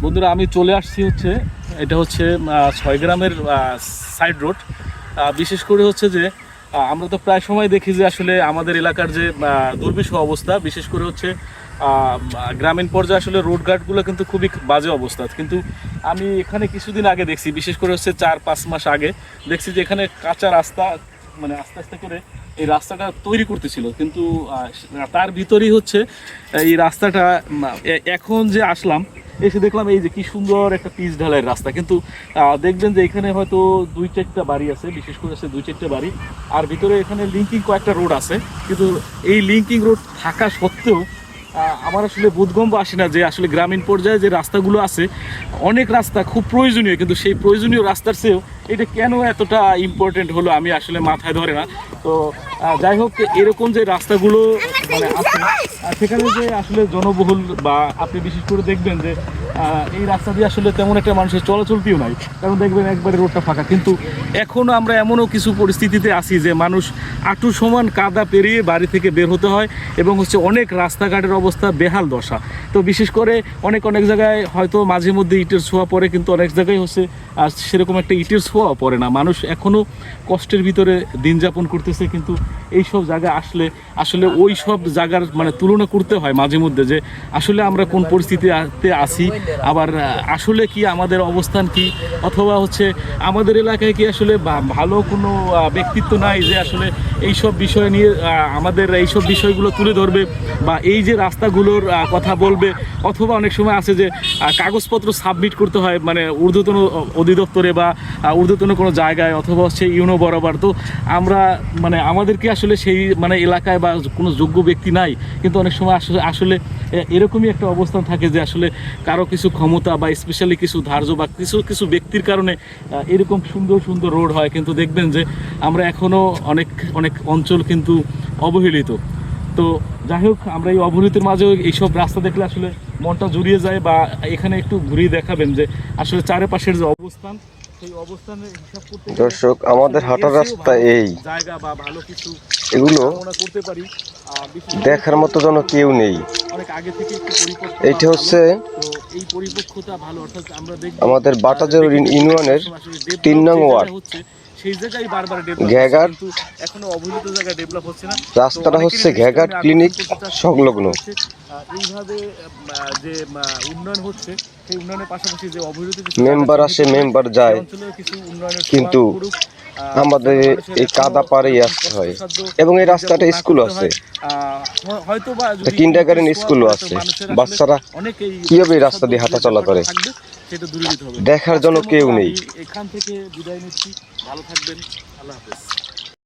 বন্ধুরা আমি চলে আসছি হচ্ছে এটা হচ্ছে 6 গ্রামের সাইড রোড। বিশেষ করে হচ্ছে যে আমরা তো প্রায় সময় দেখি যে আসলে আমাদের এলাকার যে দুর্বিষহ অবস্থা, বিশেষ করে হচ্ছে গ্রামীণ পর্যায়ে আসলে রোডঘাটগুলো কিন্তু খুবই বাজে অবস্থা। কিন্তু আমি এখানে কিছুদিন আগে দেখছি, বিশেষ করে হচ্ছে 4-5 মাস আগে দেখছি যে এখানে কাঁচা রাস্তা, মানে আস্তে আস্তে করে এই রাস্তাটা তৈরি করতেছিল। কিন্তু তার ভিতরেই হচ্ছে এই রাস্তাটা এখন যে আসলাম এসে দেখলাম এই যে কি সুন্দর একটা পিচ ঢালাইয়ের রাস্তা। কিন্তু দেখবেন যে এখানে হয়তো 2-4টা বাড়ি আছে, বিশেষ করে আছে 2-4টা বাড়ি, আর ভিতরে এখানে লিঙ্কিং কয়েকটা রোড আছে। কিন্তু এই লিঙ্কিং রোড থাকা সত্ত্বেও আমার আসলে বোধগম্য আসে না যে আসলে গ্রামীণ পর্যায়ে যে রাস্তাগুলো আছে, অনেক রাস্তা খুব প্রয়োজনীয়, কিন্তু সেই প্রয়োজনীয় রাস্তার চেয়েও এটা কেন এতটা ইম্পর্টেন্ট হলো আমি আসলে মাথায় ধরে না। তো যাই হোক, এরকম যে রাস্তাগুলো মানে আছে সেখানে যে আসলে জনবহুল, বা আপনি বিশেষ করে দেখবেন যে এই রাস্তা দিয়ে আসলে তেমন একটা মানুষের চলাচলতিও নাই, কারণ দেখবেন একবারে রোডটা ফাঁকা। কিন্তু এখনও আমরা এমনও কিছু পরিস্থিতিতে আছি যে মানুষ আঁটু সমান কাদা পেরিয়ে বাড়ি থেকে বের হতে হয়, এবং হচ্ছে অনেক রাস্তাঘাটের অবস্থা বেহাল দশা। তো বিশেষ করে অনেক জায়গায় হয়তো মাঝে মধ্যে ইটের ছোঁয়া পড়ে, কিন্তু অনেক জায়গায় হচ্ছে সেরকম একটা ইটের ছোঁয়া পড়ে না। মানুষ এখনও কষ্টের ভিতরে দিন যাপন করতেছে। কিন্তু এইসব জায়গায় আসলে আসলে ওই সব জায়গার মানে তুলনা করতে হয় মাঝে মধ্যে, যে আসলে আমরা কোন পরিস্থিতিতে আছি, আবার আসলে কি আমাদের অবস্থান কি, অথবা হচ্ছে আমাদের এলাকায় কি আসলে ভালো কোনো ব্যক্তিত্ব নাই যে আসলে এইসব বিষয় নিয়ে আমাদের এইসব বিষয়গুলো তুলে ধরবে, বা এই যে রাস্তাগুলোর কথা বলবে। অথবা অনেক সময় আছে যে কাগজপত্র সাবমিট করতে হয় মানে ঊর্ধ্বতন অধিদপ্তরে বা ঊর্ধ্বতন কোনো জায়গায়, অথবা হচ্ছে ইউনো বরাবর। তো আমরা মানে আমাদের কি আসলে সেই মানে এলাকায় বা কোনো যোগ্য ব্যক্তি নাই। কিন্তু অনেক সময় আসলে এরকমই একটা অবস্থান থাকে যে আসলে কারো কিছু ক্ষমতা বা স্পেশালি কিছু ধার্য বা কিছু ব্যক্তির কারণে এরকম সুন্দর রোড হয়। কিন্তু দেখবেন যে আমরা এখনও অনেক অঞ্চল কিন্তু অবহেলিত। তো যাই হোক, আমরা এই অবহেলিতের মাঝেও এইসব রাস্তা দেখলে আসলে মনটা জুড়িয়ে যায়। বা এখানে একটু ঘুরিয়ে দেখাবেন যে আসলে চারিপাশের যে অবস্থান, সেই অবস্থানের হিসাব করতে দর্শক, আমাদের হাঁটার রাস্তা এই জায়গা বা ভালো কিছু এগুলো আমরা করতে পারি। দেখার মতো যেন কেউ নেই। অনেক আগে থেকে একটু এইটা হচ্ছে তো এই পরিপক্কতা ভালো, অর্থাৎ আমরা দেখব আমাদের বাটাজোর ইউনিয়নের 3 নং ওয়ার্ড হচ্ছে সেই জায়গায় বারবার ডেভেলপ ঘেগার। কিন্তু এখনো অবহেলিত জায়গায় ডেভেলপ হচ্ছে না। রাস্তাটা হচ্ছে ঘেগার ক্লিনিক সংলগ্ন। এইভাবে যে উন্নয়ন হচ্ছে, সেই উন্নয়নের পাশাপাশি যে অবহেলিত মেম্বার আসে, মেম্বার যায়, কিছু উন্নয়নের কিন্তু আমাদের এই কাদা পাড়েই আসতে হয়। এবং এই রাস্তাটা স্কুল আছে, হয়তো বা কিন্ডারগার্টেন স্কুলও আছে। বাচ্চারা কিভাবে এই রাস্তা দিয়ে হাঁটা চলা করে সেটা দূরীভূত হবে। দেখার জন্য কেউ নেই। এখান থেকে বিদায় নিচ্ছি, ভালো থাকবেন, আল্লাহ হাফেজ।